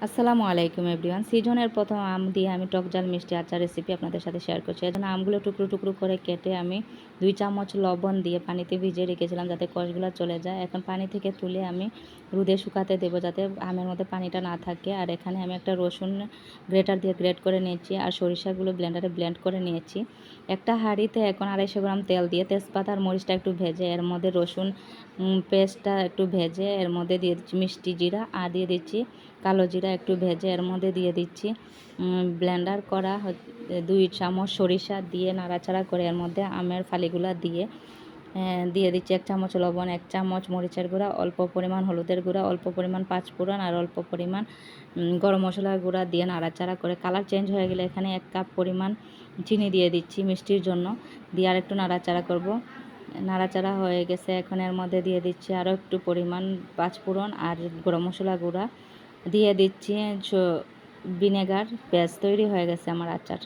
আসসালামু আলাইকুম এভরিওয়ান। সিজনের প্রথম আম দিয়ে আমি টক ঝাল মিষ্টি আচার রেসিপি আপনাদের সাথে শেয়ার করছি। এজন্য আমগুলো টুকরো টুকরো করে কেটে আমি 2 চামচ লবণ দিয়ে পানিতে ভিজিয়ে রেখেছিলাম যাতে কষগুলো চলে যায়। এখন পানি থেকে তুলে আমি রোদে শুকাতে দেবো যাতে আমের মধ্যে পানিটা না থাকে। আর এখানে আমি একটা রসুন গ্রেটার দিয়ে গ্রেট করে নিয়েছি আর সরিষাগুলো ব্লেন্ডারে ব্লেন্ড করে নিয়েছি। একটা হাঁড়িতে এখন 250 গ্রাম তেল দিয়ে তেজপাতা আর মরিচটা একটু ভেজে এর মধ্যে রসুন পেস্টটা একটু ভেজে এর মধ্যে দিয়ে দিচ্ছি মিষ্টি জিরা আর দিয়ে দিচ্ছি কালো জিরা একটু ভেজে এর মধ্যে দিয়ে দিচ্ছি ব্লেন্ডার করা 2 চামচ সরিষা দিয়ে নাড়াচাড়া করে এর মধ্যে আমের ফালিগুলা দিয়ে দিয়ে দিচ্ছি 1 চামচ লবণ, 1 চামচ মরিচের গুঁড়া, অল্প পরিমাণ হলুদের গুঁড়া, অল্প পরিমাণ পাঁচফোড়ন আর অল্প পরিমাণ গরম মশলার গুঁড়া দিয়ে নাড়াচাড়া করে কালার চেঞ্জ হয়ে গেলে এখানে 1 কাপ পরিমাণ চিনি দিয়ে দিচ্ছি মিষ্টির জন্য, দিয়ে আর একটু নাড়াচাড়া করব। নাড়াচাড়া হয়ে গেছে, এখন এর মধ্যে দিয়ে দিচ্ছি আরও একটু পরিমাণ পাঁচফোড়ন আর গরম মশলা গুঁড়া দিয়ে দিচ্ছি ভিনেগার। ব্যাস তৈরি হয়ে গেছে আমার আচার।